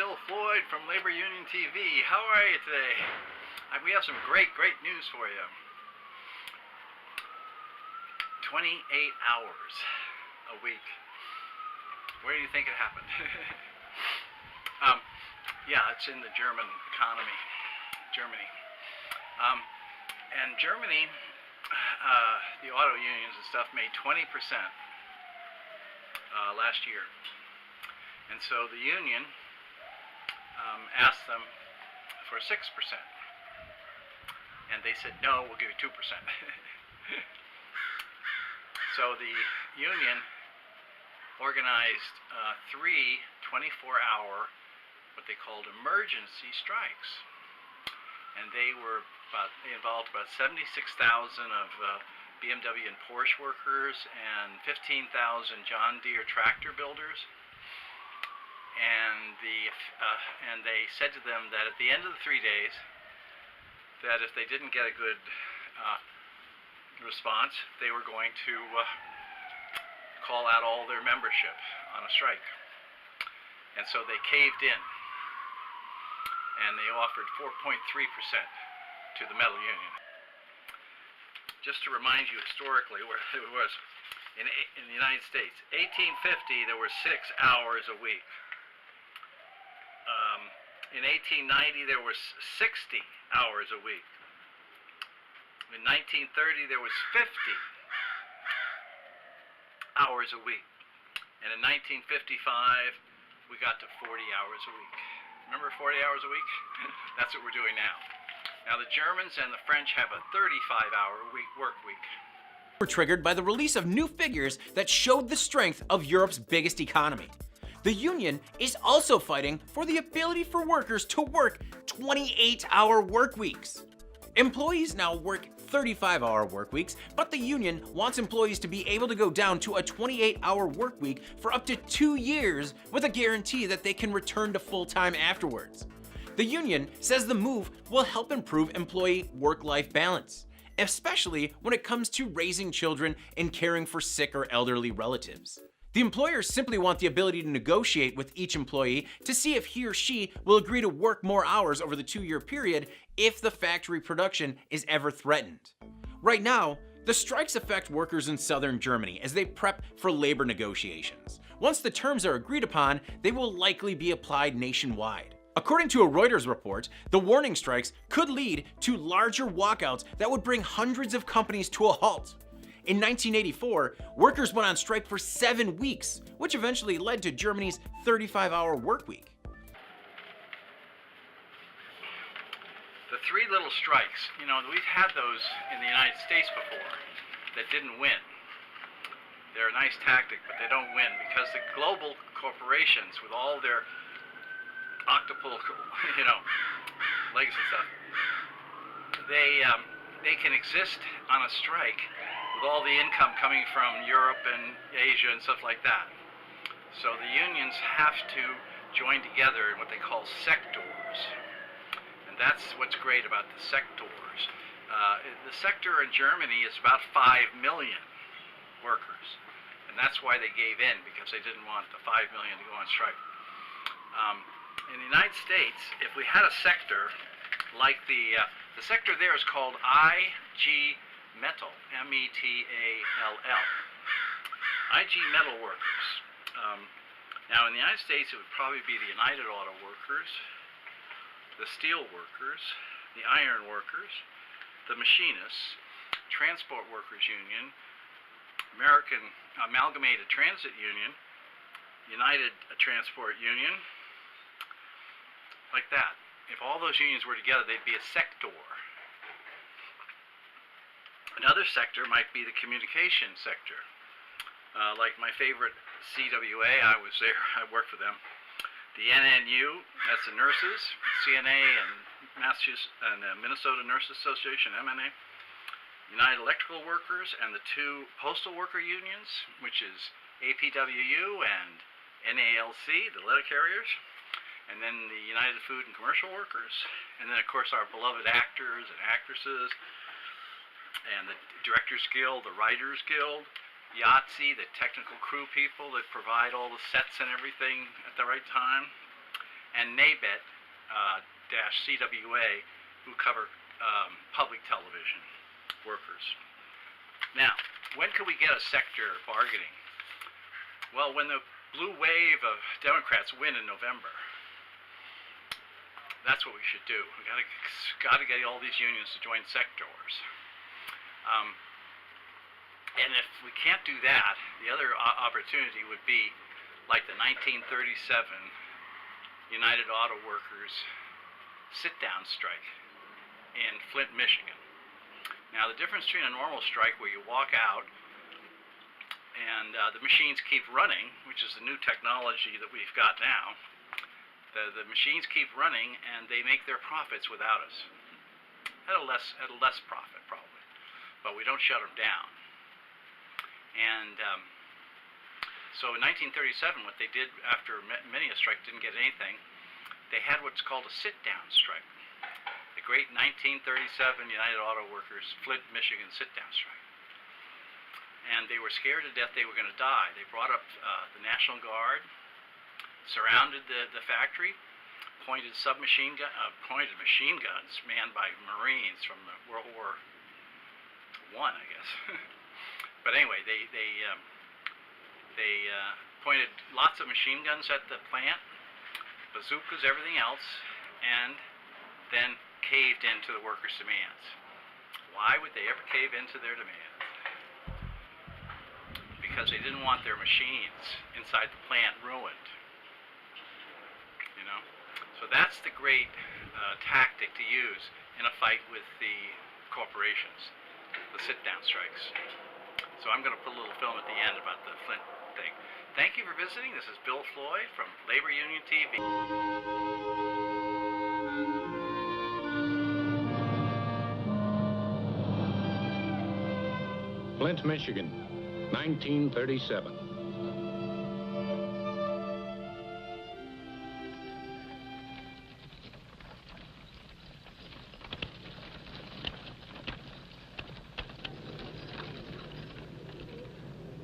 Bill Floyd from Labor Union TV. How are you today? We have some great news for you. 28 hours a week. Where do you think it happened? Yeah, it's in the German economy. Germany. And Germany, the auto unions and stuff made 20% last year. And so the union asked them for 6%. And they said, no, we'll give you 2%. So the union organized 3 24-hour, what they called emergency strikes. And they involved about 76,000 of BMW and Porsche workers and 15,000 John Deere tractor builders. And they said to them that at the end of the 3 days, that if they didn't get a good response, they were going to call out all their membership on a strike. And so they caved in, and they offered 4.3% to the metal union. Just to remind you historically where it was, in the United States, 1850 there were 6 hours a week. In 1890 there was 60 hours a week. In 1930 there was 50 hours a week. And in 1955 we got to 40 hours a week. Remember 40 hours a week? That's what we're doing now. Now the Germans and the French have a 35-hour work week. Were triggered by the release of new figures that showed the strength of Europe's biggest economy. The union is also fighting for the ability for workers to work 28-hour work weeks. Employees now work 35-hour work weeks, but the union wants employees to be able to go down to a 28-hour work week for up to 2 years with a guarantee that they can return to full-time afterwards. The union says the move will help improve employee work-life balance, especially when it comes to raising children and caring for sick or elderly relatives. The employers simply want the ability to negotiate with each employee to see if he or she will agree to work more hours over the 2-year period if the factory production is ever threatened. Right now, the strikes affect workers in southern Germany as they prep for labor negotiations. Once the terms are agreed upon, they will likely be applied nationwide. According to a Reuters report, the warning strikes could lead to larger walkouts that would bring hundreds of companies to a halt. In 1984, workers went on strike for 7 weeks, which eventually led to Germany's 35-hour work week. The 3 little strikes, you know, we've had those in the United States before that didn't win. They're a nice tactic, but they don't win because the global corporations with all their octuple, legs and stuff, they can exist on a strike with all the income coming from Europe and Asia and stuff like that. So the unions have to join together in what they call sectors. And that's what's great about the sectors. The sector in Germany is about 5 million workers. And that's why they gave in, because they didn't want the 5 million to go on strike. In the United States, if we had a sector like the sector there is called IG Metal, M-E-T-A-L-L. IG Metal Workers. Now in the United States it would probably be the United Auto Workers, the Steel Workers, the Iron Workers, the Machinists, Transport Workers Union, American Amalgamated Transit Union, United Transport Union, like that. If all those unions were together, they'd be a sector. Another sector might be the communication sector. Like my favorite CWA, I was there, I worked for them. The NNU, that's the nurses, CNA and Massachusetts and Minnesota Nurses Association, MNA. United Electrical Workers and the 2 postal worker unions, which is APWU and NALC, the letter carriers. And then the United Food and Commercial Workers. And then of course our beloved actors and actresses. And the Directors Guild, the Writers Guild, IATSE, the technical crew people that provide all the sets and everything at the right time, and NABET-CWA, who cover public television workers. Now, when could we get a sector bargaining? Well, when the blue wave of Democrats win in November. That's what we should do. We got to get all these unions to join sectors. And if we can't do that, the other opportunity would be like the 1937 United Auto Workers sit-down strike in Flint, Michigan. Now, the difference between a normal strike where you walk out and the machines keep running, which is the new technology that we've got now, the machines keep running and they make their profits without us at a less profit probably, but we don't shut them down. And so in 1937, what they did after many a strike didn't get anything, they had what's called a sit-down strike. The great 1937 United Auto Workers Flint, Michigan sit-down strike. And they were scared to death they were going to die. They brought up the National Guard, surrounded the factory, pointed machine guns manned by Marines from World War I, I guess. But anyway, they pointed lots of machine guns at the plant, bazookas, everything else, and then caved into the workers' demands. Why would they ever cave into their demands? Because they didn't want their machines inside the plant ruined. You know? So that's the great tactic to use in a fight with the corporations, the sit-down strikes. So I'm going to put a little film at the end about the Flint thing. Thank you for visiting. This is Bill Floyd from Labor Union TV. Flint, Michigan, 1937.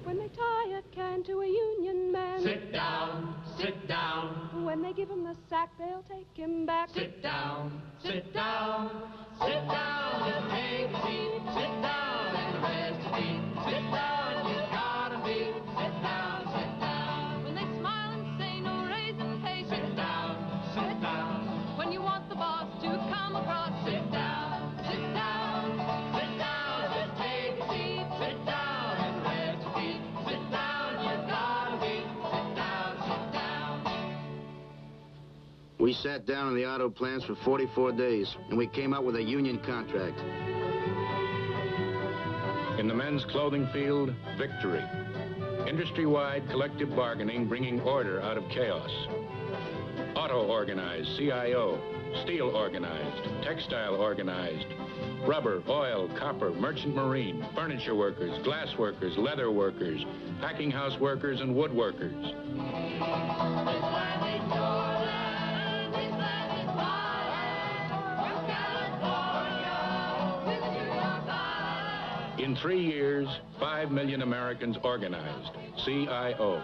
When they tie a can to a union man, Sit down, sit down. when they give him the sack, they'll take him back. Sit down, sit down, sit down. Just take a seat. Sit down and rest your feet. Sit down, you gotta be. Sit down, sit down. When they smile and say no raising pay, Sit down, sit down. when you want the boss to come across, Sit down, sit down, sit down. Just take a seat. Sit down and rest your feet. Sit down, you gotta be. Sit down, sit down. We sat down in the auto plants for 44 days, and we came out with a union contract. In the men's clothing field, victory. Industry-wide collective bargaining bringing order out of chaos. Auto organized, CIO. Steel organized, textile organized. Rubber, oil, copper, merchant marine, furniture workers, glass workers, leather workers, packing house workers, and wood workers. This land is your land. This land is my land. From California to the New York Island. In 3 years, 5 million Americans organized, CIO.